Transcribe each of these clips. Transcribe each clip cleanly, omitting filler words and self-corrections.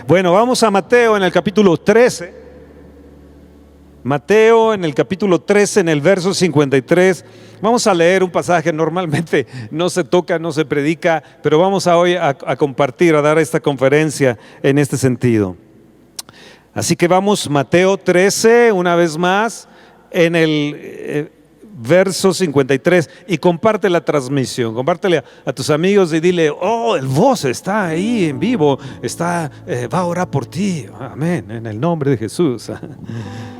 Bueno, vamos a Mateo en el capítulo 13. Mateo en el capítulo 13, en el verso 53. Vamos a leer un pasaje. Normalmente no se toca, no se predica, pero vamos hoy a compartir, a dar esta conferencia en este sentido. Así que vamos, Mateo 13, una vez más, en el verso 53, y comparte la transmisión, compártele a tus amigos y dile: oh, el voz está ahí en vivo, va a orar por ti, amén, en el nombre de Jesús.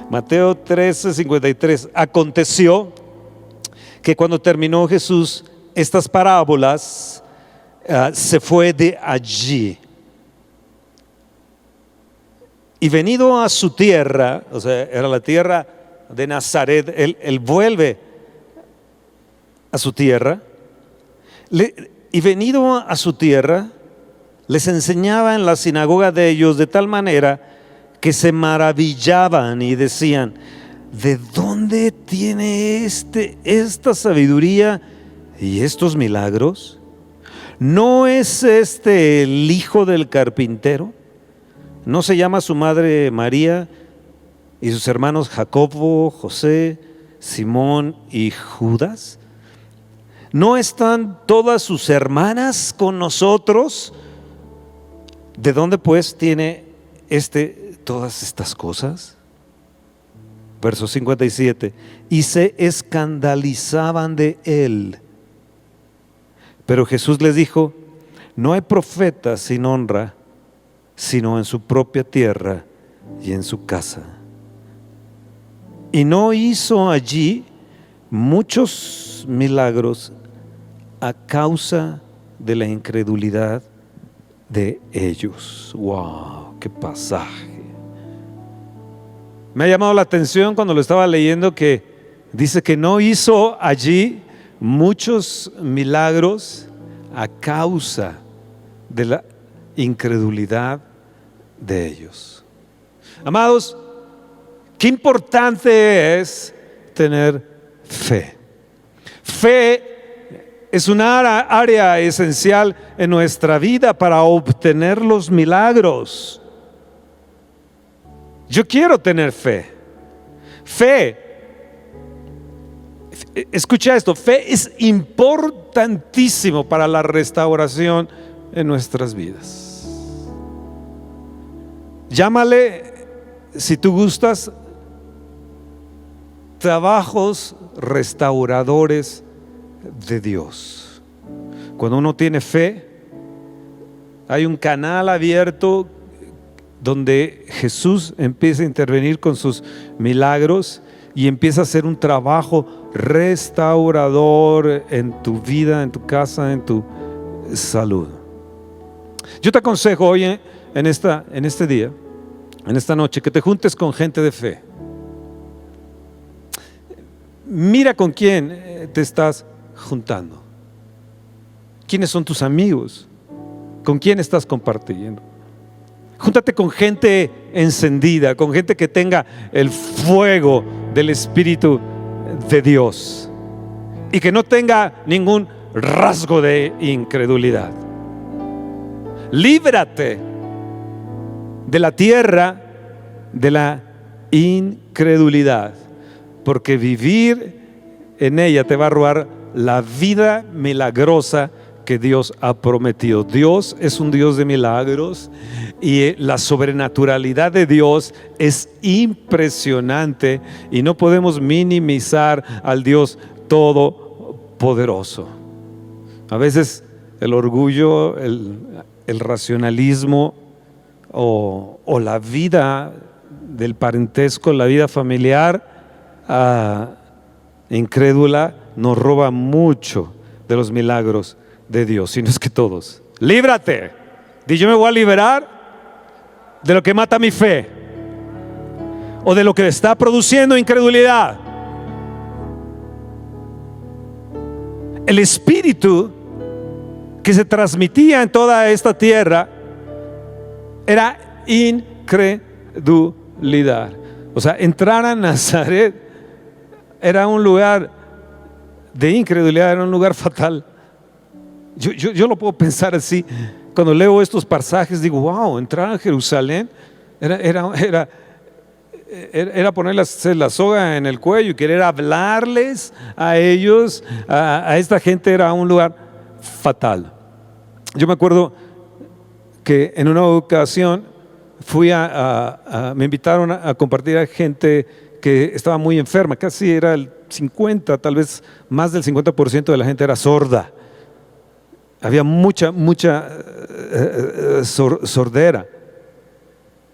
Mateo 13, 53. Aconteció que cuando terminó Jesús estas parábolas, se fue de allí. Y venido a su tierra, o sea, era la tierra de Nazaret, él vuelve a su tierra, y venido a su tierra, les enseñaba en la sinagoga de ellos de tal manera que se maravillaban y decían: ¿de dónde tiene esta sabiduría y estos milagros? ¿No es este el hijo del carpintero? ¿No se llama su madre María y sus hermanos Jacobo, José, Simón y Judas? ¿No están todas sus hermanas con nosotros? ¿De dónde pues tiene todas estas cosas? Verso 57. Y se escandalizaban de él. Pero Jesús les dijo: no hay profeta sin honra, sino en su propia tierra y en su casa. Y no hizo allí muchos milagros a causa de la incredulidad de ellos. ¡Wow! ¡Qué pasaje! Me ha llamado la atención cuando lo estaba leyendo que dice que no hizo allí muchos milagros a causa de la incredulidad de ellos. Amados, qué importante es tener fe. Fe es una área esencial en nuestra vida para obtener los milagros. Yo quiero tener fe. Fe, escucha esto, fe es importantísimo para la restauración en nuestras vidas. Llámale, si tú gustas, trabajos restauradores de Dios. Cuando uno tiene fe, hay un canal abierto donde Jesús empieza a intervenir con sus milagros y empieza a hacer un trabajo restaurador en tu vida, en tu casa, en tu salud. Yo te aconsejo hoy en este día, en esta noche, que te juntes con gente de fe. Mira con quién te estás juntando. ¿Quiénes son tus amigos? ¿Con quién estás compartiendo? Júntate con gente encendida, con gente que tenga el fuego del Espíritu de Dios y que no tenga ningún rasgo de incredulidad. Líbrate de la tierra de la incredulidad, porque vivir en ella te va a robar la vida milagrosa que Dios ha prometido. Dios es un Dios de milagros y la sobrenaturalidad de Dios es impresionante y no podemos minimizar al Dios todopoderoso. A veces el orgullo, el racionalismo o la vida del parentesco, la vida familiar incrédula nos roba mucho de los milagros de Dios, si no es que todos. Líbrate. Di: yo me voy a liberar de lo que mata mi fe o de lo que está produciendo incredulidad. El espíritu que se transmitía en toda esta tierra era incredulidad. O sea, entrar a Nazaret era un lugar de incredulidad, era un lugar fatal. Yo lo puedo pensar así. cuando leo estos pasajes digo, wow, entrar a Jerusalén era ponerles la soga en el cuello y querer hablarles a ellos, a esta gente. Era un lugar fatal. Yo me acuerdo que en una ocasión me invitaron a compartir a gente que estaba muy enferma, casi era el 50, tal vez más del 50% de la gente era sorda. Había mucha sordera.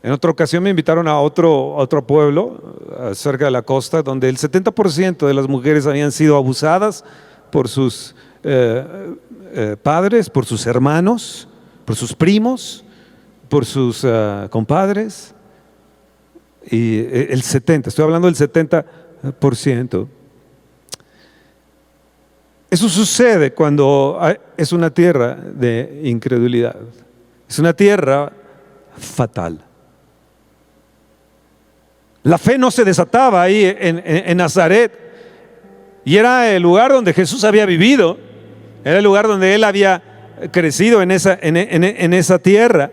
En otra ocasión me invitaron a otro pueblo cerca de la costa, donde el 70% de las mujeres habían sido abusadas por sus padres, por sus hermanos, por sus primos, por sus compadres. Y estoy hablando del 70%. Eso sucede cuando es una tierra de incredulidad. Es una tierra fatal. La fe no se desataba ahí en Nazaret, y era el lugar donde Jesús había vivido, era el lugar donde Él había crecido en esa tierra.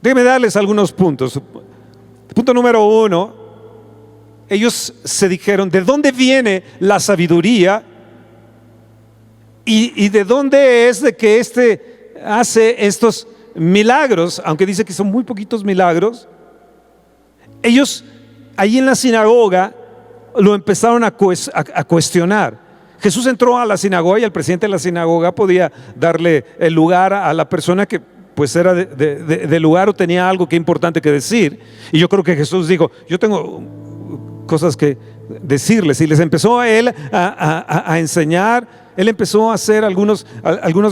Déjenme darles algunos puntos. Punto número 1, ellos se dijeron, ¿de dónde viene la sabiduría? Y de dónde es de que hace estos milagros, aunque dice que son muy poquitos milagros. Ellos allí en la sinagoga lo empezaron a cuestionar. Jesús entró a la sinagoga y el presidente de la sinagoga podía darle el lugar a la persona que pues era de lugar o tenía algo que importante que decir. Y yo creo que Jesús dijo, yo tengo cosas que decirles, y les empezó a Él a enseñar. Él empezó a hacer algunos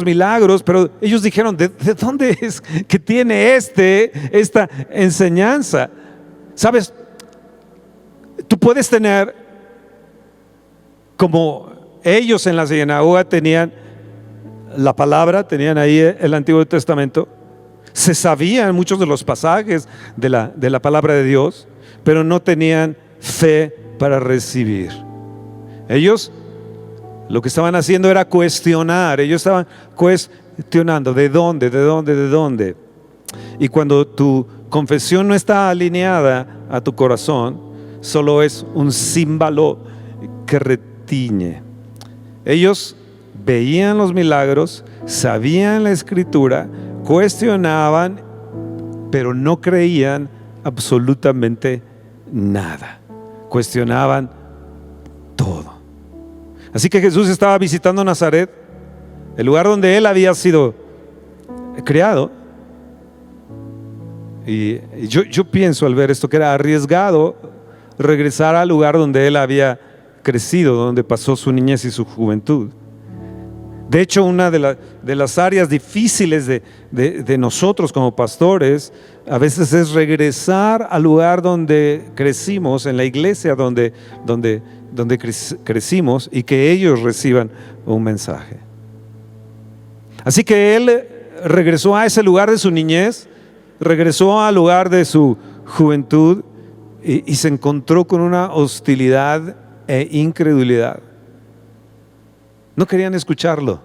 milagros, pero ellos dijeron, ¿de dónde es que tiene esta enseñanza? ¿Sabes? Tú puedes tener, como ellos en la sinagoga tenían la palabra, tenían ahí el Antiguo Testamento, se sabían muchos de los pasajes de la palabra de Dios, pero no tenían fe para recibir. Ellos lo que estaban haciendo era cuestionar. Ellos estaban cuestionando, ¿de dónde? Y cuando tu confesión no está alineada a tu corazón, solo es un címbalo que retiñe. Ellos veían los milagros, sabían la escritura, cuestionaban, pero no creían absolutamente nada. Cuestionaban todo. Así que Jesús estaba visitando Nazaret, el lugar donde Él había sido criado. Y yo pienso al ver esto que era arriesgado regresar al lugar donde Él había crecido, donde pasó su niñez y su juventud. De hecho, una de las áreas difíciles de nosotros como pastores a veces es regresar al lugar donde crecimos, en la iglesia donde crecimos, y que ellos reciban un mensaje. Así que Él regresó a ese lugar de su niñez, regresó al lugar de su juventud y se encontró con una hostilidad e incredulidad. No querían escucharlo.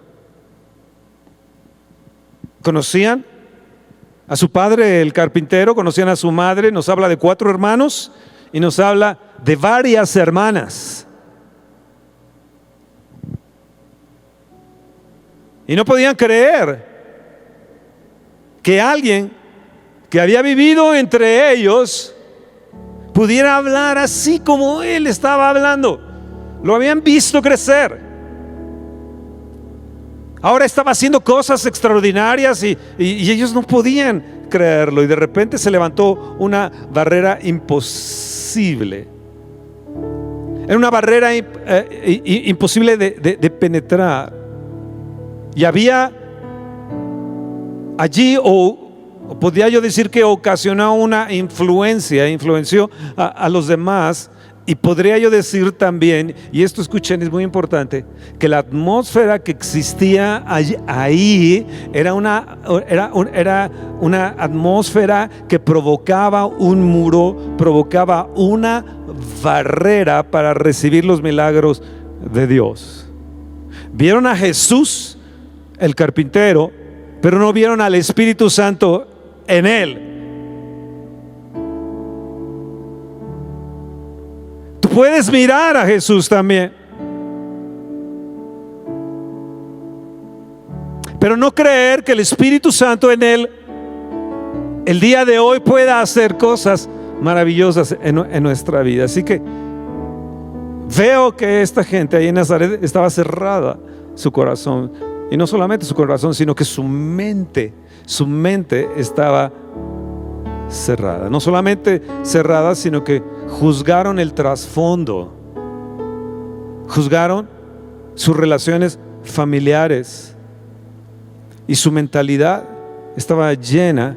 Conocían a su padre, el carpintero, conocían a su madre. Nos habla de 4 hermanos y nos habla de varias hermanas. Y no podían creer que alguien que había vivido entre ellos pudiera hablar así como Él estaba hablando. Lo habían visto crecer. Ahora estaba haciendo cosas extraordinarias y ellos no podían creerlo. Y de repente se levantó una barrera imposible. Era una barrera imposible de penetrar. Y había allí, o podría yo decir que ocasionó una influenció a los demás. Y podría yo decir también, y esto escuchen, es muy importante, que la atmósfera que existía ahí era una atmósfera que provocaba un muro, provocaba una barrera para recibir los milagros de Dios. Vieron a Jesús el carpintero, pero no vieron al Espíritu Santo en él. Tú puedes mirar a Jesús también, pero no creer que el Espíritu Santo en él el día de hoy pueda hacer cosas maravillosas en nuestra vida. Así que veo que esta gente ahí en Nazaret estaba cerrada su corazón, y no solamente su corazón, sino que su mente estaba cerrada. No solamente cerrada, sino que juzgaron el trasfondo, juzgaron sus relaciones familiares, y su mentalidad estaba llena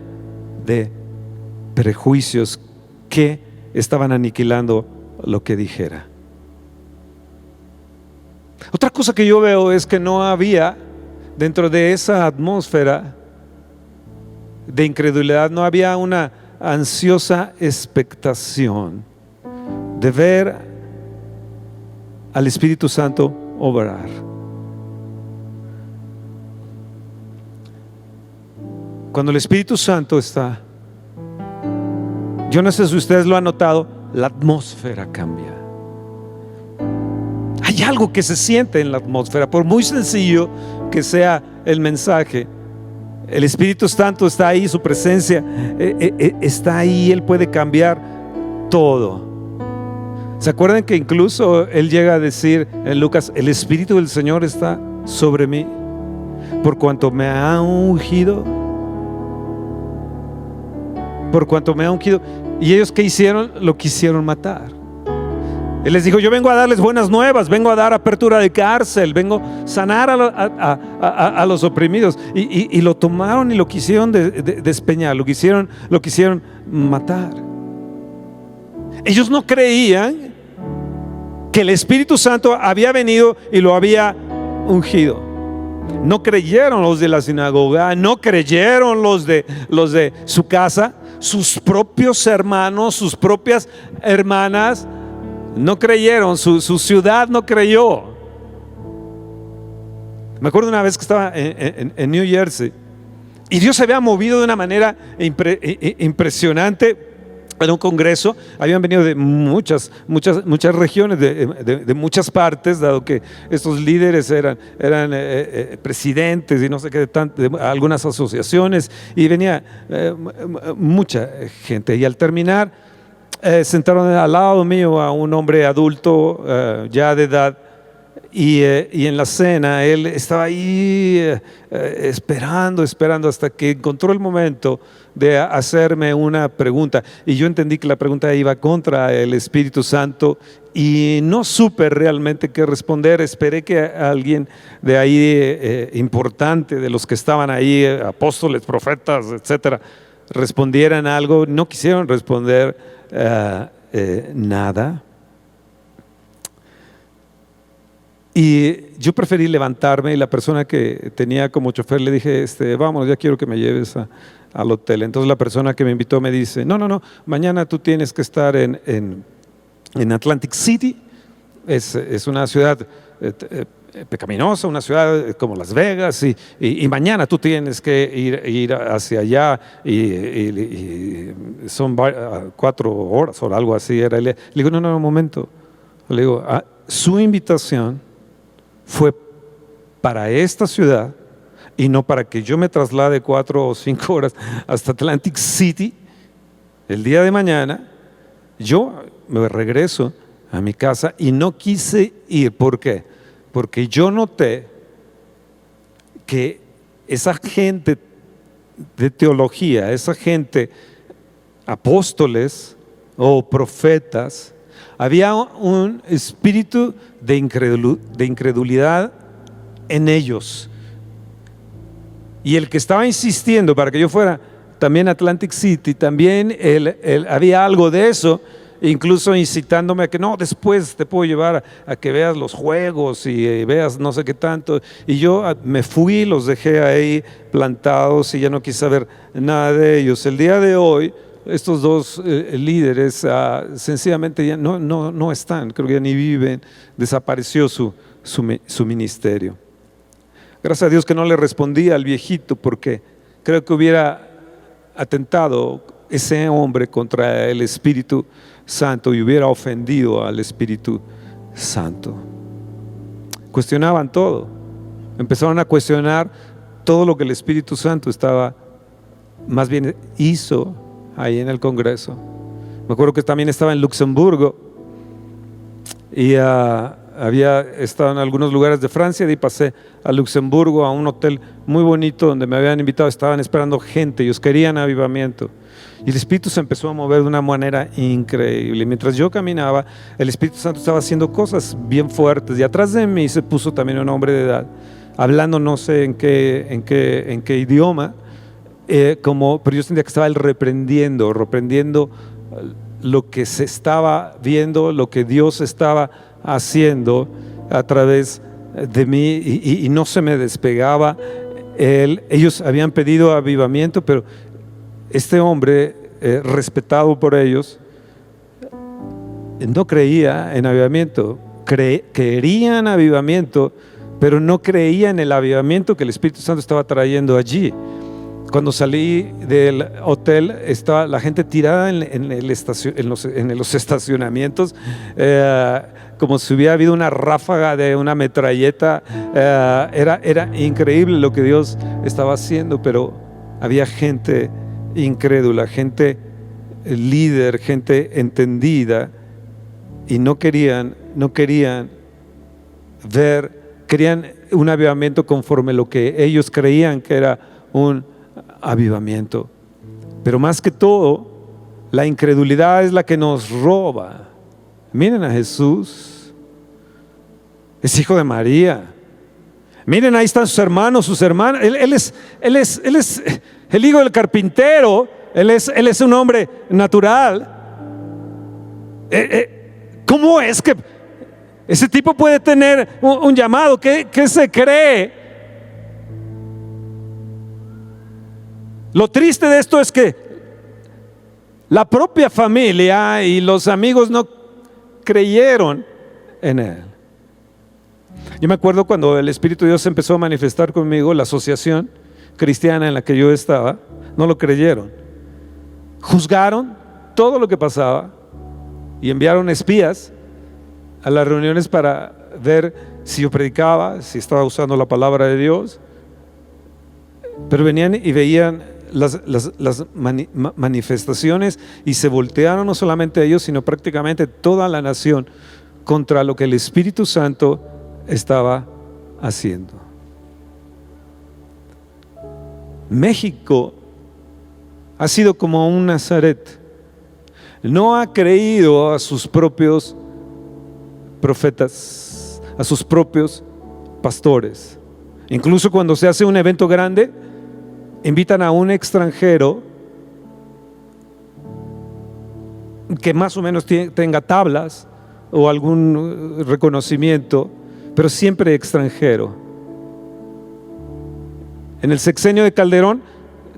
de prejuicios que estaban aniquilando lo que dijera. Otra cosa que yo veo es que no había, dentro de esa atmósfera de incredulidad, no había una ansiosa expectación de ver al Espíritu Santo obrar. Cuando el Espíritu Santo está, yo no sé si ustedes lo han notado, la atmósfera cambia. Hay algo que se siente en la atmósfera, por muy sencillo que sea el mensaje. El Espíritu Santo está ahí, su presencia está ahí, Él puede cambiar todo. ¿Se acuerdan que incluso Él llega a decir en Lucas: el Espíritu del Señor está sobre mí, por cuanto me ha ungido? Por cuanto me ha ungido. ¿Y ellos qué hicieron? Lo quisieron matar. Él les dijo: yo vengo a darles buenas nuevas, vengo a dar apertura de cárcel, vengo a sanar a los oprimidos. Y lo tomaron y lo quisieron despeñar, lo quisieron matar. Ellos no creían que el Espíritu Santo había venido y lo había ungido. No creyeron los de la sinagoga, no creyeron los de su casa, sus propios hermanos, sus propias hermanas no creyeron, su ciudad no creyó. Me acuerdo una vez que estaba en New Jersey y Dios se había movido de una manera impresionante. En un congreso habían venido de muchas regiones, de muchas partes, dado que estos líderes eran presidentes y no sé qué, de algunas asociaciones, y venía mucha gente. Y al terminar, sentaron al lado mío a un hombre adulto, ya de edad, y en la cena él estaba ahí esperando hasta que encontró el momento de hacerme una pregunta, y yo entendí que la pregunta iba contra el Espíritu Santo y no supe realmente qué responder. Esperé que alguien de ahí importante, de los que estaban ahí, apóstoles, profetas, etcétera, respondieran algo. No quisieron responder nada. Y yo preferí levantarme, y la persona que tenía como chofer le dije: vámonos, ya quiero que me lleves al hotel. Entonces la persona que me invitó me dice: no, mañana tú tienes que estar en Atlantic City. Es una ciudad pecaminosa, una ciudad como Las Vegas, y mañana tú tienes que ir hacia allá, y son 4 horas o algo así. Le digo: no, un momento. Le digo: su invitación fue para esta ciudad y no para que yo me traslade 4 o 5 horas hasta Atlantic City. El día de mañana yo me regreso a mi casa, y no quise ir. ¿Por qué? Porque yo noté que esa gente de teología, esa gente, apóstoles o profetas, había un espíritu de incredulidad en ellos. Y el que estaba insistiendo para que yo fuera también a Atlantic City, también él había algo de eso, incluso incitándome a que no, después te puedo llevar a que veas los juegos y veas no sé qué tanto. Y yo me fui, los dejé ahí plantados y ya no quise saber nada de ellos. El día de hoy, estos dos líderes sencillamente ya no están, creo que ya ni viven, desapareció su ministerio. Gracias a Dios que no le respondí al viejito, porque creo que hubiera atentado ese hombre contra el Espíritu Santo y hubiera ofendido al Espíritu Santo. Cuestionaban todo, empezaron a cuestionar todo lo que el Espíritu Santo más bien hizo ahí en el Congreso. Me acuerdo que también estaba en Luxemburgo y había estado en algunos lugares de Francia, y pasé a Luxemburgo, a un hotel muy bonito donde me habían invitado. Estaban esperando gente, ellos querían avivamiento, y el Espíritu se empezó a mover de una manera increíble. Mientras yo caminaba, el Espíritu Santo estaba haciendo cosas bien fuertes, y atrás de mí se puso también un hombre de edad, hablando no sé en qué idioma, pero yo sentía que estaba él reprendiendo lo que se estaba viendo, lo que Dios estaba haciendo a través de mí, y no se me despegaba. Ellos habían pedido avivamiento, pero este hombre, respetado por ellos, no creía en avivamiento. Querían avivamiento, pero no creía en el avivamiento que el Espíritu Santo estaba trayendo allí. Cuando salí del hotel, estaba la gente tirada en los estacionamientos, como si hubiera habido una ráfaga de una metralleta. Era increíble lo que Dios estaba haciendo, pero había gente incrédula, gente líder, gente entendida, y no querían querían un avivamiento conforme lo que ellos creían que era un avivamiento. Pero más que todo, la incredulidad es la que nos roba. Miren a Jesús, es hijo de María. Miren, ahí están sus hermanos, sus hermanas. Él es el hijo del carpintero. Él es un hombre natural. ¿Cómo es que ese tipo puede tener un llamado? ¿Qué se cree? Lo triste de esto es que la propia familia y los amigos no creyeron en él. Yo me acuerdo cuando el Espíritu de Dios empezó a manifestar conmigo, la asociación cristiana en la que yo estaba, no lo creyeron. Juzgaron todo lo que pasaba y enviaron espías a las reuniones para ver si yo predicaba, si estaba usando la palabra de Dios. Pero venían y veían las manifestaciones, y se voltearon no solamente ellos, sino prácticamente toda la nación contra lo que el Espíritu Santo estaba haciendo. México ha sido como un Nazaret. No ha creído a sus propios profetas, a sus propios pastores. Incluso cuando se hace un evento grande, invitan a un extranjero que más o menos tenga tablas o algún reconocimiento, pero siempre extranjero. En el sexenio de Calderón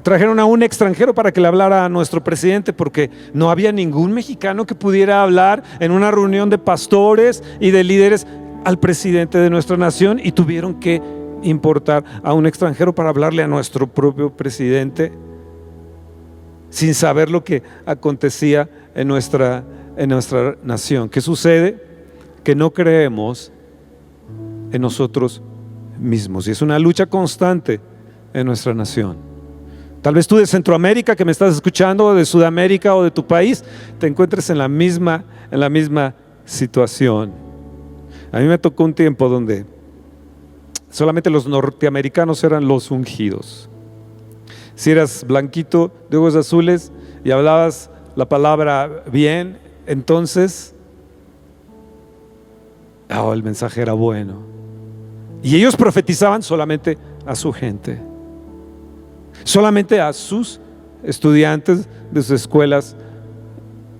trajeron a un extranjero para que le hablara a nuestro presidente, porque no había ningún mexicano que pudiera hablar en una reunión de pastores y de líderes al presidente de nuestra nación, y tuvieron que importar a un extranjero para hablarle a nuestro propio presidente, sin saber lo que acontecía en nuestra nación. ¿Qué sucede? Que no creemos en nosotros mismos, y es una lucha constante en nuestra nación. Tal vez tú de Centroamérica que me estás escuchando, o de Sudamérica o de tu país, te encuentres en la misma situación. A mí me tocó un tiempo donde solamente los norteamericanos eran los ungidos. Si eras blanquito de ojos azules y hablabas la palabra bien, entonces el mensaje era bueno. Y ellos profetizaban solamente a su gente, solamente a sus estudiantes de sus escuelas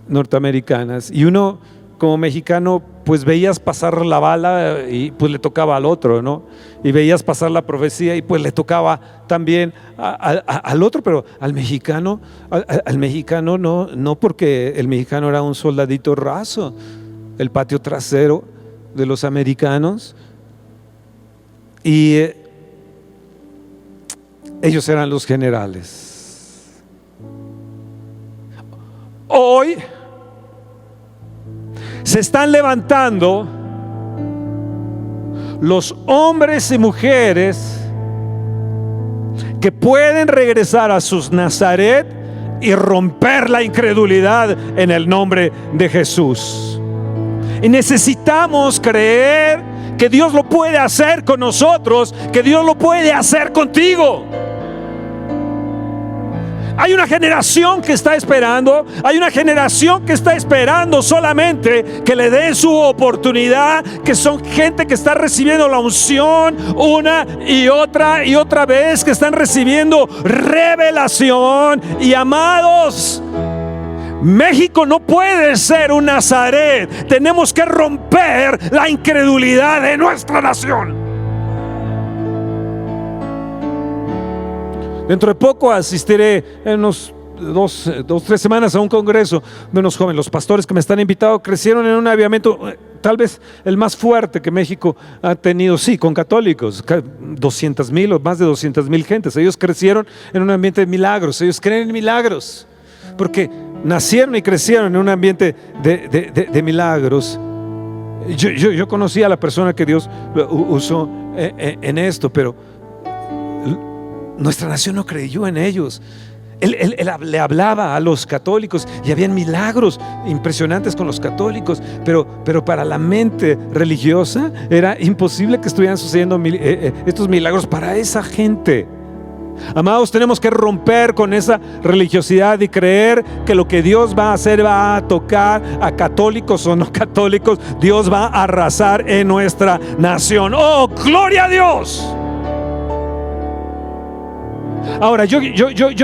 norteamericanas. Y uno como mexicano, pues veías pasar la bala y pues le tocaba al otro, ¿no? Y veías pasar la profecía y pues le tocaba también al otro, pero al mexicano no, porque el mexicano era un soldadito raso, el patio trasero de los americanos. Y ellos eran los generales. Hoy se están levantando los hombres y mujeres que pueden regresar a sus Nazaret y romper la incredulidad en el nombre de Jesús. Y necesitamos creer que Dios lo puede hacer con nosotros, que Dios lo puede hacer contigo. Hay una generación que está esperando, hay una generación que está esperando solamente que le den su oportunidad, que son gente que está recibiendo la unción una y otra vez, que están recibiendo revelación. Y amados, México no puede ser un Nazaret. Tenemos que romper la incredulidad de nuestra nación. Dentro de poco asistiré en unos 2-3 semanas a un congreso de unos jóvenes. Los pastores que me están invitados crecieron en un avivamiento, tal vez el más fuerte que México ha tenido, sí, con católicos, 200,000 o más de 200,000 gentes. Ellos crecieron en un ambiente de milagros. Ellos creen en milagros porque nacieron y crecieron en un ambiente de milagros. Yo conocí a la persona que Dios usó en esto, pero nuestra nación no creyó en ellos. Él le hablaba a los católicos y habían milagros impresionantes con los católicos, pero para la mente religiosa era imposible que estuvieran sucediendo estos milagros para esa gente. Amados, tenemos que romper con esa religiosidad y creer que lo que Dios va a hacer va a tocar a católicos o no católicos. Dios va a arrasar en nuestra nación. ¡Oh, gloria a Dios! Ahora, yo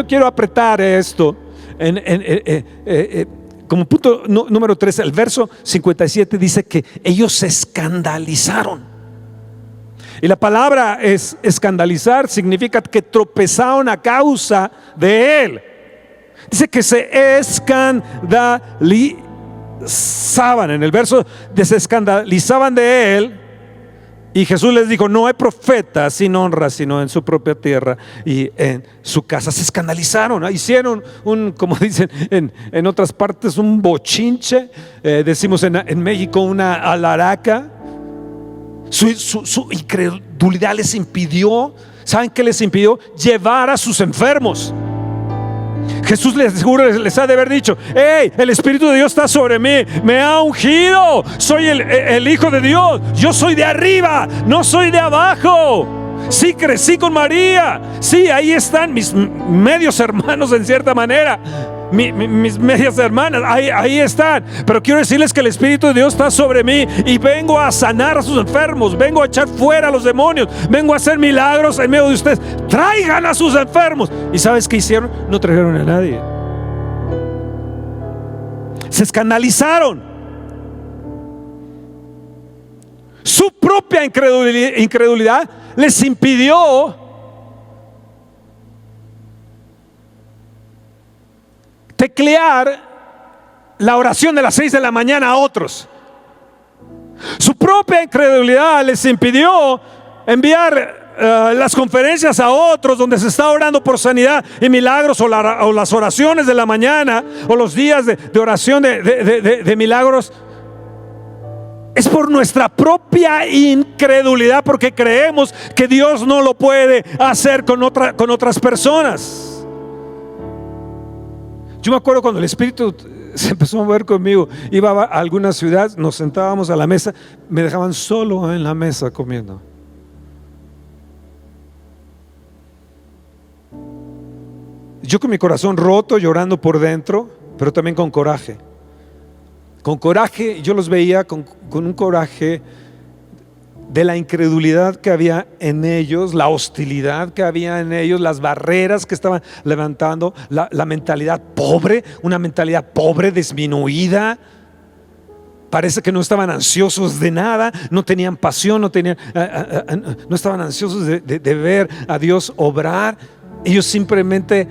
quiero apretar esto como punto número 3. El verso 57 dice que ellos se escandalizaron. Y la palabra escandalizar significa que tropezaron a causa de él. Dice que se escandalizaban. En el verso se escandalizaban de él. Y Jesús les dijo: no hay profeta sin honra sino en su propia tierra y en su casa. Se escandalizaron, ¿no? Hicieron como dicen en otras partes, un bochinche. Decimos en México una alaraca. Su incredulidad les impidió, ¿saben qué les impidió? Llevar a sus enfermos. Jesús les ha de haber dicho: hey, el Espíritu de Dios está sobre mí, me ha ungido, soy el Hijo de Dios, yo soy de arriba, no soy de abajo. Sí, crecí con María, sí, ahí están mis medios hermanos en cierta manera, mis medias hermanas, ahí están. Pero quiero decirles que el Espíritu de Dios está sobre mí y vengo a sanar a sus enfermos, vengo a echar fuera a los demonios, vengo a hacer milagros en medio de ustedes. Traigan a sus enfermos. ¿Y sabes qué hicieron? No trajeron a nadie. Se escandalizaron. Su propia incredulidad les impidió teclear la oración de las 6 de la mañana a otros. Su propia incredulidad les impidió enviar las conferencias a otros donde se está orando por sanidad y milagros, o las oraciones de la mañana, o los días de oración de milagros. Es por nuestra propia incredulidad, porque creemos que Dios no lo puede hacer con otras personas. Yo me acuerdo cuando el Espíritu se empezó a mover conmigo, iba a alguna ciudad, nos sentábamos a la mesa, me dejaban solo en la mesa comiendo. Yo con mi corazón roto, llorando por dentro, pero también con coraje. Con coraje, yo los veía con un coraje de la incredulidad que había en ellos, la hostilidad que había en ellos, las barreras que estaban levantando, la mentalidad pobre, una mentalidad pobre, disminuida. Parece que no estaban ansiosos de nada, no tenían pasión, no estaban ansiosos de ver a Dios obrar. Ellos simplemente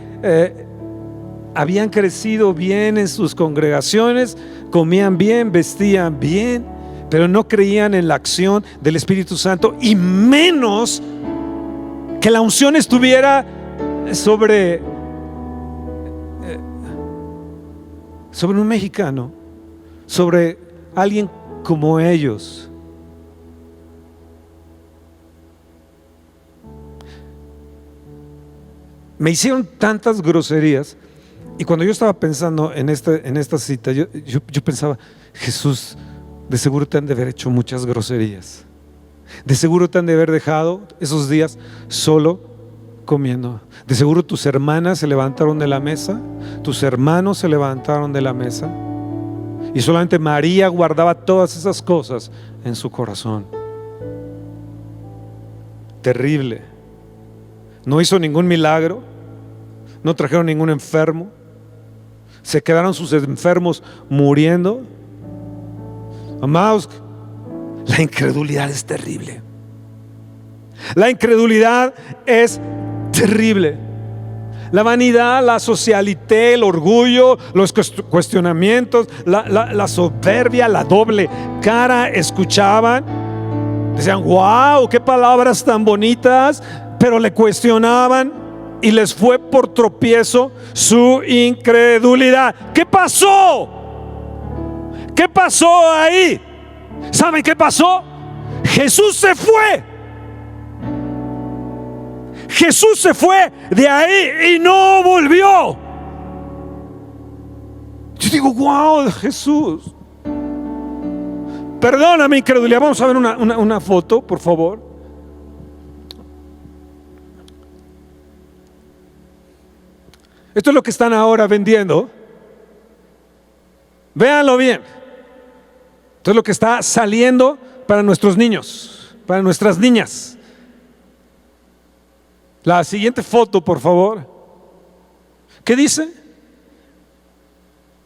habían crecido bien en sus congregaciones, comían bien, vestían bien, pero no creían en la acción del Espíritu Santo, y menos que la unción estuviera sobre un mexicano, sobre alguien como ellos. Me hicieron tantas groserías, y cuando yo estaba pensando en esta cita, yo pensaba, Jesús, de seguro te han de haber hecho muchas groserías, de seguro te han de haber dejado esos días solo comiendo, de seguro tus hermanas se levantaron de la mesa, tus hermanos se levantaron de la mesa, y solamente María guardaba todas esas cosas en su corazón. Terrible. No hizo ningún milagro, no trajeron ningún enfermo, se quedaron sus enfermos muriendo. Amados, la incredulidad es terrible. La incredulidad es terrible. La vanidad, la socialité, el orgullo, los cuestionamientos, la soberbia, la doble cara. Escuchaban, decían, wow, qué palabras tan bonitas, pero le cuestionaban y les fue por tropiezo su incredulidad. ¿Qué pasó? ¿Qué pasó ahí? ¿Saben qué pasó? Jesús se fue. Jesús se fue de ahí y no volvió. Yo digo, wow, Jesús. Perdona mi incredulidad. Vamos a ver una foto, por favor. Esto es lo que están ahora vendiendo. Véanlo bien. Esto es lo que está saliendo para nuestros niños, para nuestras niñas. La siguiente foto, por favor. ¿Qué dice?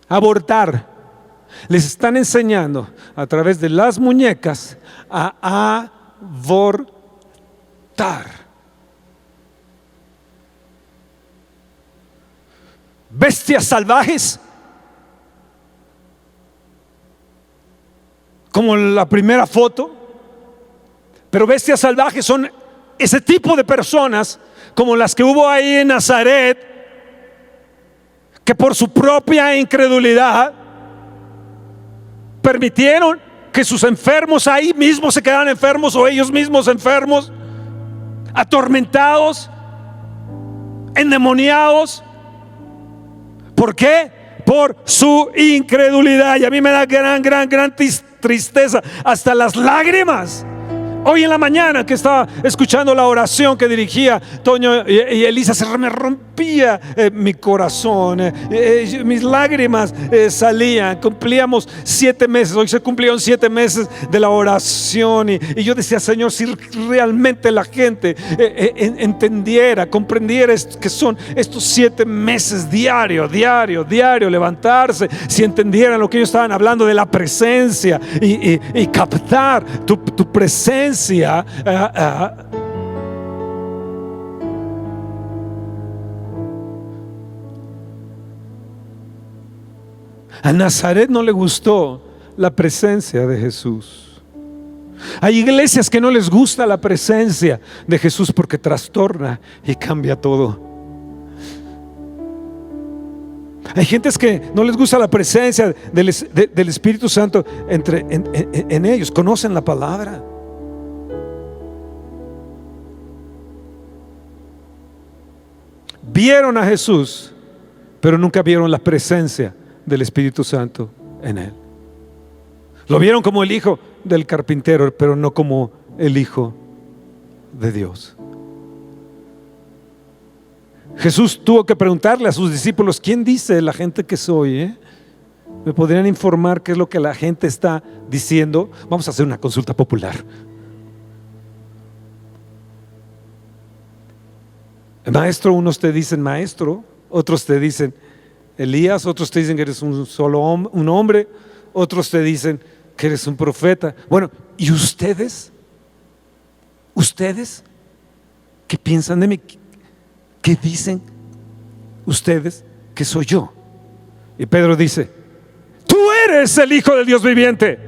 Abortar. Les están enseñando a través de las muñecas a abortar. Bestias salvajes, como la primera foto. Pero bestias salvajes son ese tipo de personas como las que hubo ahí en Nazaret, que por su propia incredulidad permitieron que sus enfermos ahí mismos se quedaran enfermos, o ellos mismos enfermos, atormentados, endemoniados. ¿Por qué? Por su incredulidad. Y a mí me da gran tristeza, hasta las lágrimas. Hoy en la mañana que estaba escuchando la oración que dirigía Toño y Elisa, se me rompía mi corazón, mis lágrimas salían. Cumplíamos 7 meses, hoy se cumplieron 7 meses de la oración, y yo decía, Señor, si realmente la gente entendiera, comprendiera que son estos 7 meses diario, levantarse, si entendieran lo que ellos estaban hablando de la presencia y captar tu presencia. A Nazaret no le gustó la presencia de Jesús. Hay iglesias que no les gusta la presencia de Jesús porque trastorna y cambia todo. Hay gentes que no les gusta la presencia del Espíritu Santo en ellos. Conocen la palabra, vieron a Jesús, pero nunca vieron la presencia del Espíritu Santo en él. Lo vieron como el hijo del carpintero, pero no como el hijo de Dios. Jesús tuvo que preguntarle a sus discípulos, ¿quién dice la gente que soy? ¿Me podrían informar qué es lo que la gente está diciendo? Vamos a hacer una consulta popular. Maestro, unos te dicen maestro, otros te dicen Elías, otros te dicen que eres un hombre, otros te dicen que eres un profeta. Bueno, ¿y ustedes? ¿Ustedes qué piensan de mí? ¿Qué dicen ustedes que soy yo? Y Pedro dice, tú eres el Hijo del Dios viviente.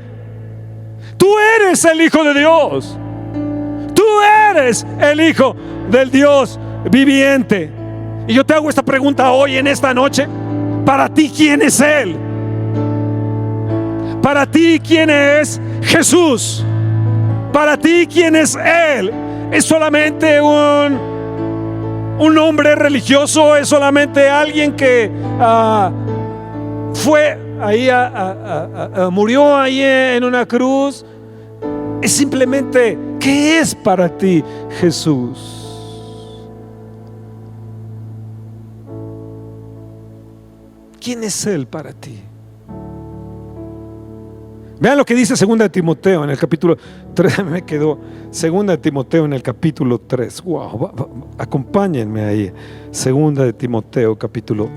Tú eres el Hijo de Dios. Tú eres el Hijo del Dios viviente. Y yo te hago esta pregunta hoy en esta noche. Para ti, ¿quién es Él? Para ti, ¿quién es Jesús? Para ti, ¿quién es Él? ¿Es solamente un hombre religioso? ¿Es solamente alguien que fue ahí, murió ahí en una cruz? Es simplemente, ¿qué es para ti Jesús? ¿Quién es Él para ti? Vean lo que dice 2 de Timoteo en el capítulo 3. Me quedó 2 de Timoteo en el capítulo 3. Wow, acompáñenme ahí. 2 de Timoteo capítulo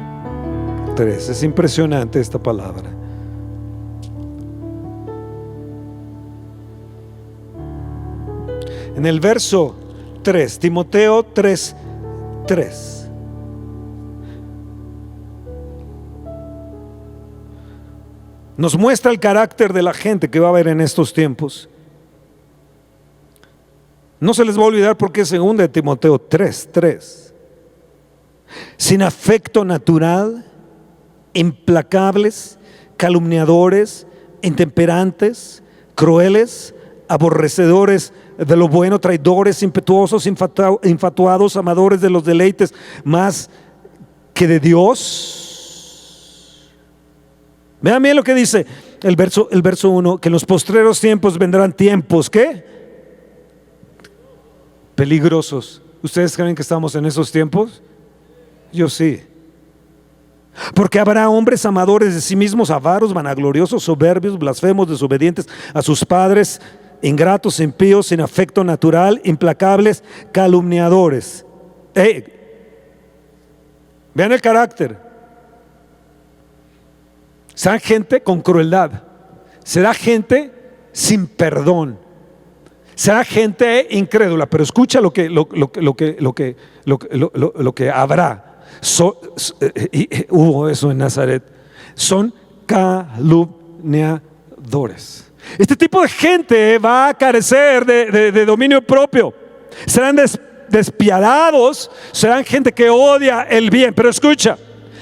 3. Es impresionante esta palabra. En el verso 3, Timoteo 3:3. Nos muestra el carácter de la gente que va a haber en estos tiempos. No se les va a olvidar porque es 2 de Timoteo 3:3. Sin afecto natural, implacables, calumniadores, intemperantes, crueles, aborrecedores de lo bueno, traidores, impetuosos, infatuados, amadores de los deleites más que de Dios. Vean bien lo que dice el verso 1, que en los postreros tiempos vendrán tiempos, ¿qué? Peligrosos. ¿Ustedes creen que estamos en esos tiempos? Yo sí. Porque habrá hombres amadores de sí mismos, avaros, vanagloriosos, soberbios, blasfemos, desobedientes a sus padres, ingratos, impíos, sin afecto natural, implacables, calumniadores. Vean el carácter. Será gente con crueldad, será gente sin perdón, será gente incrédula. Pero escucha lo que habrá. Hubo eso en Nazaret. Son calumniadores. Este tipo de gente va a carecer de dominio propio. Serán despiadados, serán gente que odia el bien. Pero escucha,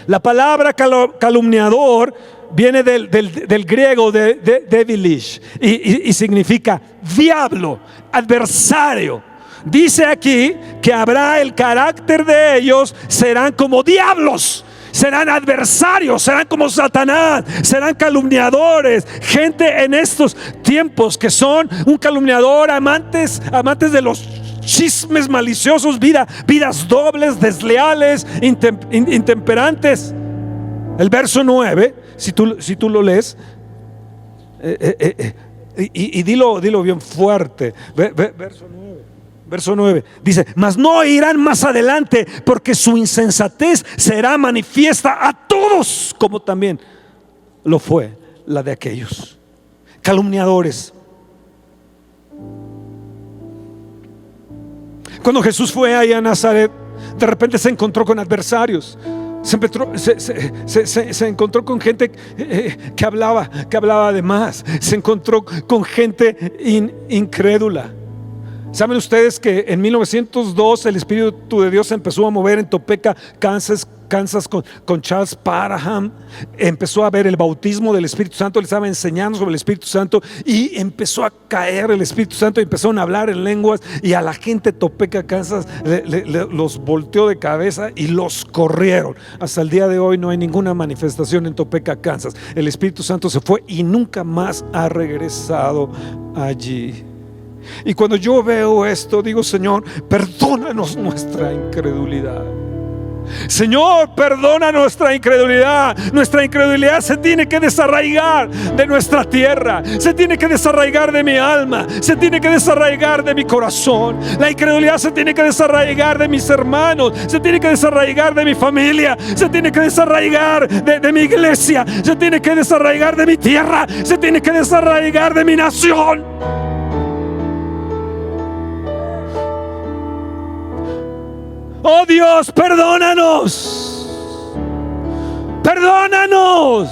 la palabra calumniador viene del griego de devilish y significa diablo, adversario. Dice aquí que habrá el carácter de ellos, serán como diablos, serán adversarios, serán como Satanás, serán calumniadores. Gente en estos tiempos que son un calumniador, amantes de los chismes maliciosos, vidas dobles, desleales, intemperantes. El verso 9, si tú lo lees, y dilo bien fuerte. Verso 9 dice: mas no irán más adelante, porque su insensatez será manifiesta a todos, como también lo fue la de aquellos calumniadores. Cuando Jesús fue ahí a Nazaret, de repente se encontró con adversarios. Se encontró con gente que hablaba de más. Se encontró con gente incrédula. ¿Saben ustedes que en 1902 el Espíritu de Dios se empezó a mover en Topeka, Kansas con Charles Parham? Empezó a ver el bautismo del Espíritu Santo. Él estaba enseñando sobre el Espíritu Santo y empezó a caer el Espíritu Santo y empezaron a hablar en lenguas, y a la gente de Topeka, Kansas los volteó de cabeza y los corrieron. Hasta el día de hoy no hay ninguna manifestación en Topeka, Kansas. El Espíritu Santo se fue y nunca más ha regresado allí. Y cuando yo veo esto, digo: Señor, perdónanos nuestra incredulidad. Señor, perdona nuestra incredulidad. Nuestra incredulidad se tiene que desarraigar de nuestra tierra, se tiene que desarraigar de mi alma, se tiene que desarraigar de mi corazón. La incredulidad se tiene que desarraigar de mis hermanos, se tiene que desarraigar de mi familia, se tiene que desarraigar de mi iglesia, se tiene que desarraigar de mi tierra, se tiene que desarraigar de mi nación. Oh Dios, perdónanos. Perdónanos.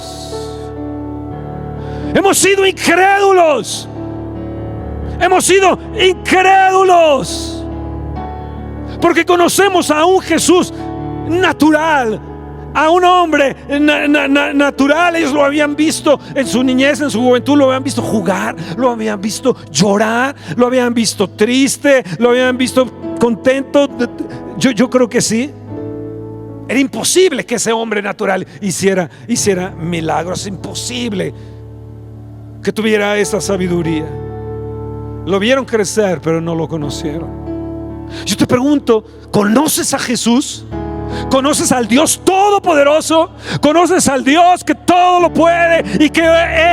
Hemos sido incrédulos. Hemos sido incrédulos porque conocemos a un Jesús natural, a un hombre natural. Ellos lo habían visto en su niñez, en su juventud, lo habían visto jugar, lo habían visto llorar, lo habían visto triste, lo habían visto contento. Yo creo que sí. Era imposible que ese hombre natural hiciera milagros. Imposible que tuviera esa sabiduría. Lo vieron crecer, pero no lo conocieron. Yo te pregunto, ¿conoces a Jesús? ¿Conoces al Dios Todopoderoso? ¿Conoces al Dios que todo lo puede y que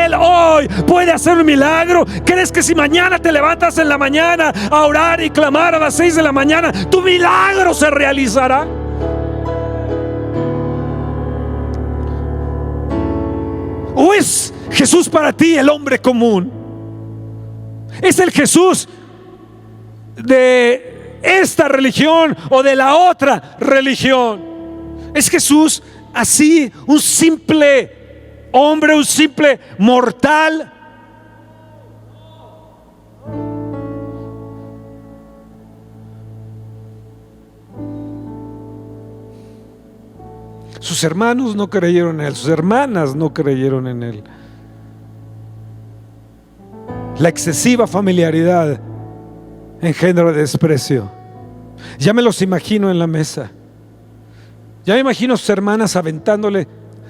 Él hoy puede hacer un milagro? ¿Crees que si mañana te levantas en la mañana a orar y clamar a las 6 de la mañana, tu milagro se realizará? ¿O es Jesús para ti el hombre común? ¿Es el Jesús de esta religión o de la otra religión? ¿Es Jesús así, un simple hombre, un simple mortal? Sus hermanos no creyeron en Él, sus hermanas no creyeron en Él. La excesiva familiaridad engendra desprecio. Ya me los imagino en la mesa. Ya me imagino a sus hermanas aventándole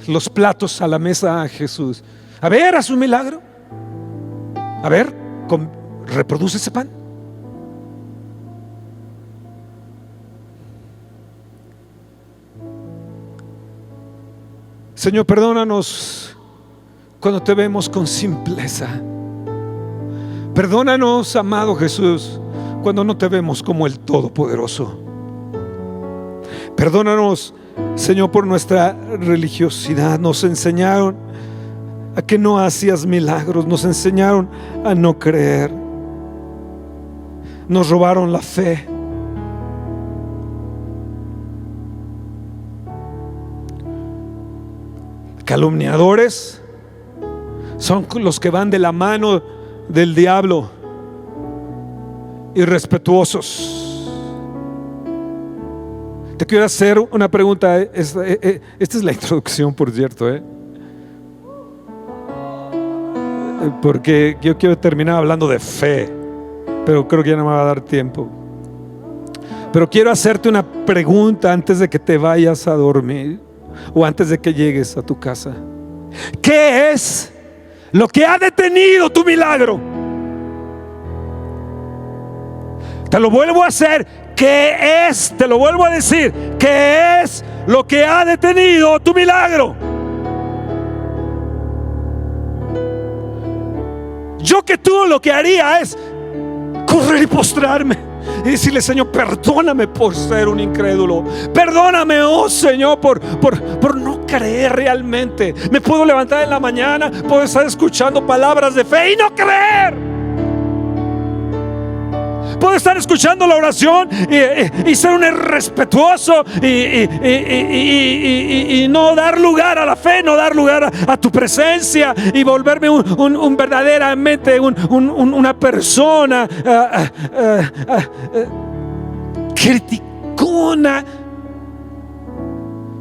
los platos a la mesa a Jesús. A ver, haz un milagro. A ver, reproduce ese pan. Señor, perdónanos cuando te vemos con simpleza. Perdónanos, amado Jesús, cuando no te vemos como el Todopoderoso. Perdónanos, Señor, por nuestra religiosidad. Nos enseñaron a que no hacías milagros, nos enseñaron a no creer, nos robaron la fe. Calumniadores son los que van de la mano del diablo. Irrespetuosos. Te quiero hacer una pregunta. Esta es la introducción, por cierto, porque yo quiero terminar hablando de fe, pero creo que ya no me va a dar tiempo. Pero quiero hacerte una pregunta antes de que te vayas a dormir o antes de que llegues a tu casa. ¿Qué es lo que ha detenido tu milagro? Te lo vuelvo a hacer. ¿Qué es? Te lo vuelvo a decir. ¿Qué es lo que ha detenido tu milagro? Yo que tú lo que haría es correr y postrarme y decirle: Señor, perdóname por ser un incrédulo. Perdóname, oh Señor, por no creer realmente. Me puedo levantar en la mañana, puedo estar escuchando palabras de fe y no creer. Puedo estar escuchando la oración y ser un irrespetuoso y no dar lugar a la fe, no dar lugar a tu presencia, y volverme un verdaderamente una persona criticona,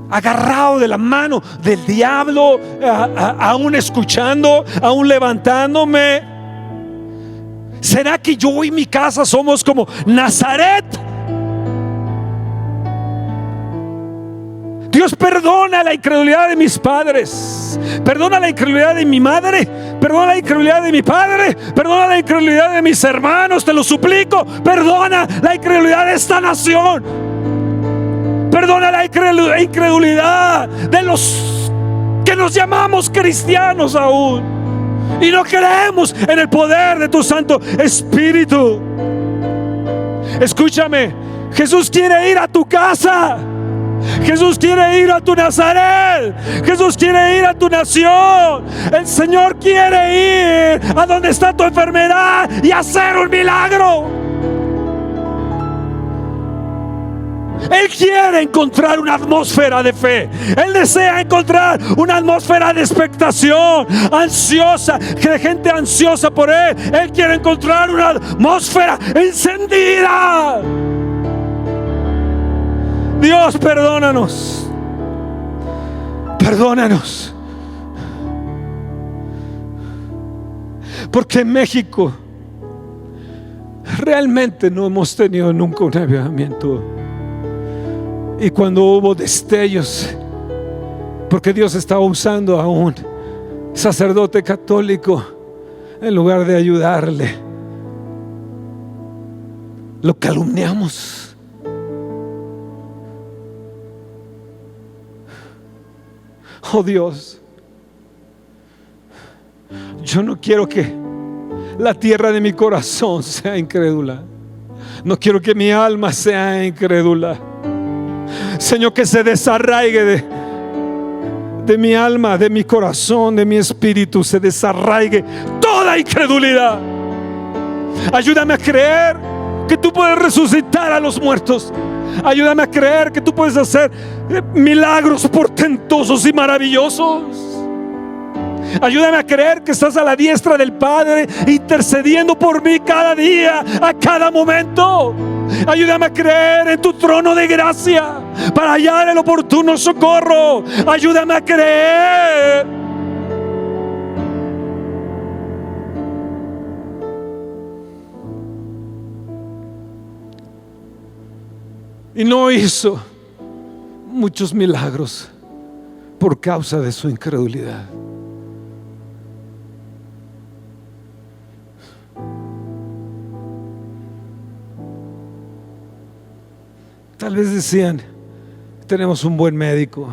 agarrado de la mano del diablo, aún escuchando, aún levantándome. ¿Será que yo y mi casa somos como Nazaret? Dios, perdona la incredulidad de mis padres, perdona la incredulidad de mi madre, perdona la incredulidad de mi padre, perdona la incredulidad de mis hermanos, te lo suplico. Perdona la incredulidad de esta nación, perdona la incredulidad de los que nos llamamos cristianos aún y no creemos en el poder de tu Santo Espíritu. Escúchame, Jesús quiere ir a tu casa. Jesús quiere ir a tu Nazaret. Jesús quiere ir a tu nación. El Señor quiere ir a donde está tu enfermedad y hacer un milagro. Él quiere encontrar una atmósfera de fe. Él desea encontrar una atmósfera de expectación, ansiosa, de gente ansiosa por Él. Él quiere encontrar una atmósfera encendida Dios, perdónanos. Perdónanos. Porque en México realmente no hemos tenido nunca un avivamiento. Y cuando hubo destellos, porque Dios estaba usando a un sacerdote católico, en lugar de ayudarle, lo calumniamos. Oh Dios, yo no quiero que la tierra de mi corazón sea incrédula. No quiero que mi alma sea incrédula. Señor, que se desarraigue de mi alma, de mi corazón, de mi espíritu, se desarraigue toda incredulidad. Ayúdame a creer que tú puedes resucitar a los muertos. Ayúdame a creer que tú puedes hacer milagros portentosos y maravillosos. Ayúdame a creer que estás a la diestra del Padre, intercediendo por mí cada día, a cada momento. Ayúdame a creer en tu trono de gracia para hallar el oportuno socorro. Ayúdame a creer. Y no hizo muchos milagros por causa de su incredulidad. Tal vez decían, tenemos un buen médico.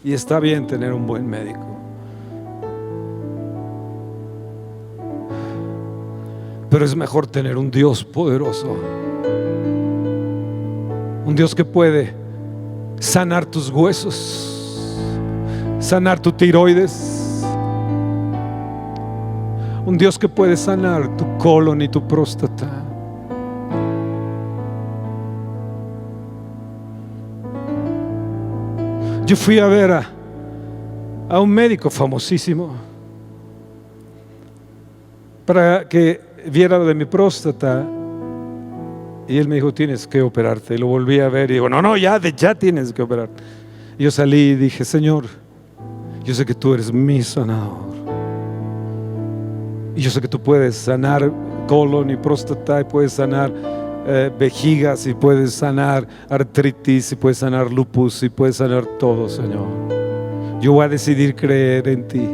Y está bien tener un buen médico. Pero es mejor tener un Dios poderoso. Un Dios que puede sanar tus huesos, sanar tu tiroides. Un Dios que puede sanar tu colon y tu próstata. Yo fui a ver a un médico famosísimo para que viera lo de mi próstata. Y él me dijo, tienes que operarte. Y lo volví a ver y digo, no, ya tienes que operar. Y yo salí y dije, Señor, yo sé que tú eres mi sanador. Y yo sé que tú puedes sanar colon y próstata, y puedes sanar vejigas, y puedes sanar artritis, y puedes sanar lupus, y puedes sanar todo, Señor. Yo voy a decidir creer en ti.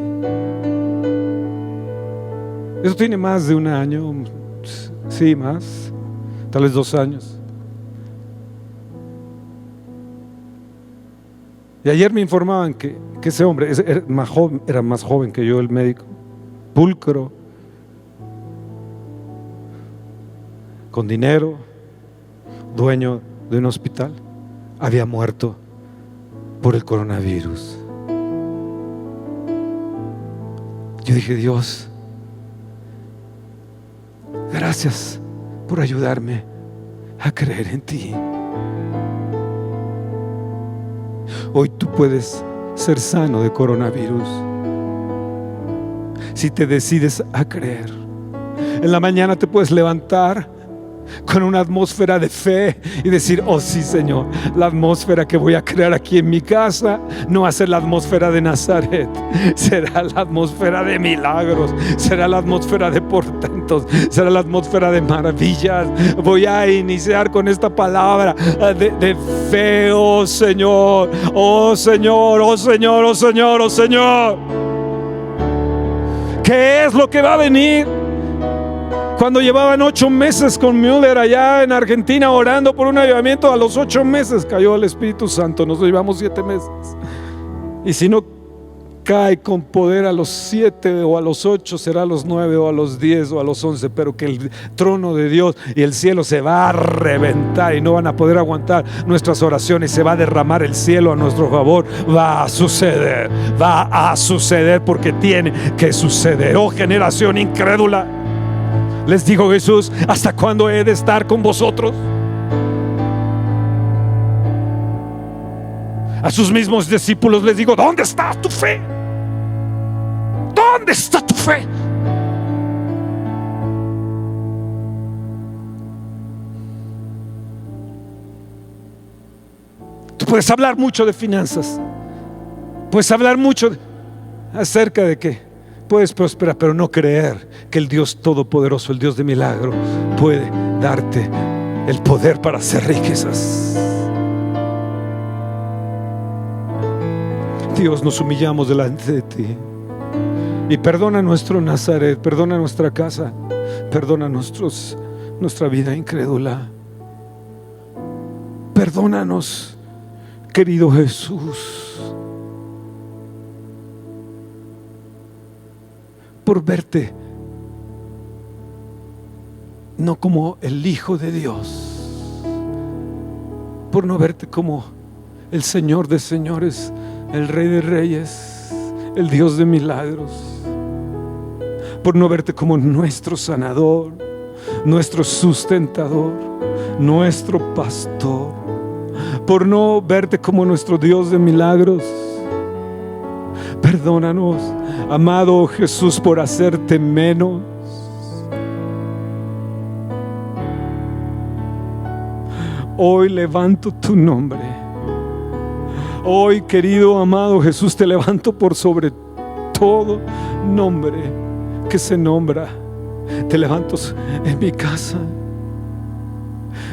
Eso tiene más de un año, sí, más, tal vez 2 años. Y ayer me informaban que ese hombre era más joven que yo, el médico, pulcro, con dinero, dueño de un hospital, había muerto por el coronavirus. Yo dije, Dios, gracias por ayudarme a creer en ti. Hoy tú puedes ser sano de coronavirus si te decides a creer. En la mañana te puedes levantar con una atmósfera de fe y decir, oh sí, Señor, la atmósfera que voy a crear aquí en mi casa no va a ser la atmósfera de Nazaret, será la atmósfera de milagros, será la atmósfera de portentos, será la atmósfera de maravillas. Voy a iniciar con esta palabra de fe. Oh Señor, oh Señor, oh Señor, oh Señor, oh Señor. ¿Qué es lo que va a venir? Cuando llevaban 8 meses con Müller allá en Argentina orando por un avivamiento, a los 8 meses cayó el Espíritu Santo. Nosotros llevamos 7 meses. Y si no cae con poder a los 7 o a los 8, será a los 9 o a los 10 o a los 11. Pero que el trono de Dios y el cielo se va a reventar y no van a poder aguantar nuestras oraciones. Se va a derramar el cielo a nuestro favor. Va a suceder porque tiene que suceder. Oh generación incrédula, les dijo Jesús, ¿hasta cuándo he de estar con vosotros? A sus mismos discípulos les digo, ¿dónde está tu fe? ¿Dónde está tu fe? Puedes hablar mucho de finanzas, puedes hablar mucho acerca de que puedes prosperar, pero no creer que el Dios todopoderoso, el Dios de milagro, puede darte el poder para hacer riquezas. Dios, nos humillamos delante de ti y perdona nuestro Nazaret, perdona nuestra casa, perdona nuestra vida incrédula. Perdónanos, querido Jesús, por verte no como el Hijo de Dios, por no verte como el Señor de señores, el Rey de reyes, el Dios de milagros, por no verte como nuestro sanador, nuestro sustentador, nuestro pastor, por no verte como nuestro Dios de milagros. Perdónanos, amado Jesús, por hacerte menos. Hoy levanto tu nombre. Hoy, querido amado Jesús, te levanto por sobre todo nombre que se nombra. Te levanto en mi casa,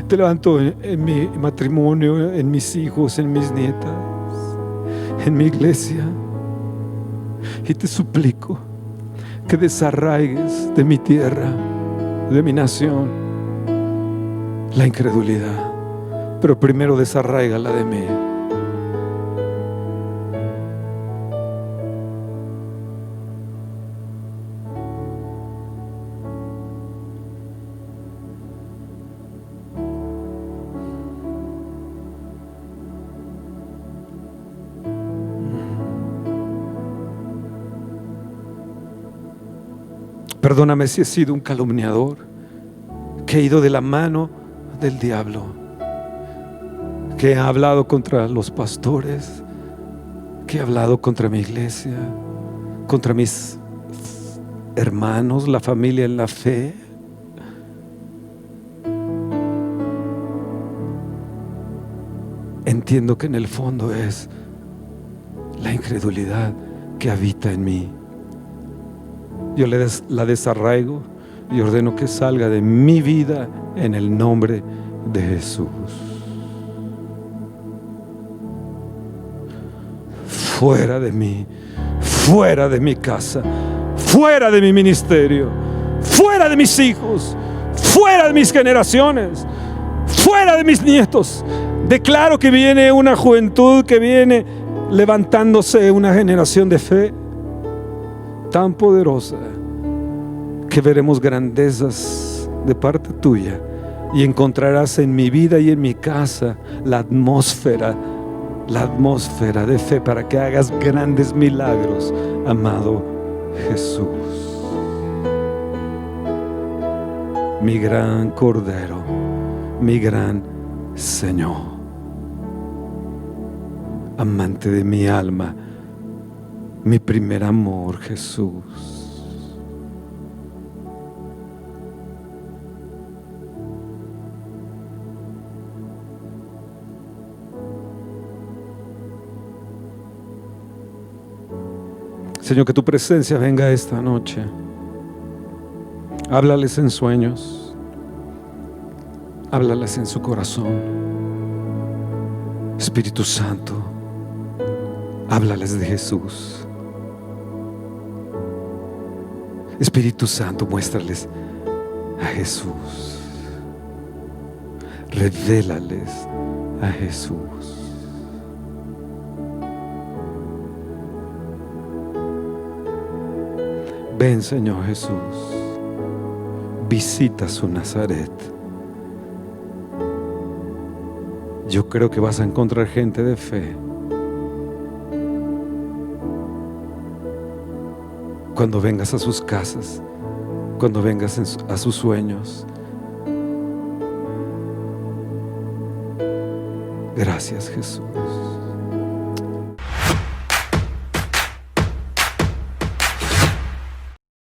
te levanto en mi matrimonio, en mis hijos, en mis nietas, en mi iglesia. Y te suplico que desarraigues de mi tierra, de mi nación, la incredulidad, pero primero desarraígala de mí. Perdóname si he sido un calumniador, que he ido de la mano del diablo, que he hablado contra los pastores, que he hablado contra mi iglesia, contra mis hermanos, la familia en la fe. Entiendo que en el fondo es la incredulidad que habita en mí. Yo la desarraigo y ordeno que salga de mi vida en el nombre de Jesús. Fuera de mí, fuera de mi casa, fuera de mi ministerio, fuera de mis hijos, fuera de mis generaciones, fuera de mis nietos. Declaro que viene una juventud, que viene levantándose una generación de fe tan poderosa que veremos grandezas de parte tuya, y encontrarás en mi vida y en mi casa la atmósfera de fe para que hagas grandes milagros, amado Jesús, mi gran Cordero, mi gran Señor, amante de mi alma, mi primer amor, Jesús. Señor, que tu presencia venga esta noche. Háblales en sueños, háblales en su corazón. Espíritu Santo, háblales de Jesús. Espíritu Santo, muéstrales a Jesús. Revélales a Jesús. Ven, Señor Jesús, visita su Nazaret. Yo creo que vas a encontrar gente de fe. Cuando vengas a sus casas, cuando vengas a sus sueños. Gracias, Jesús.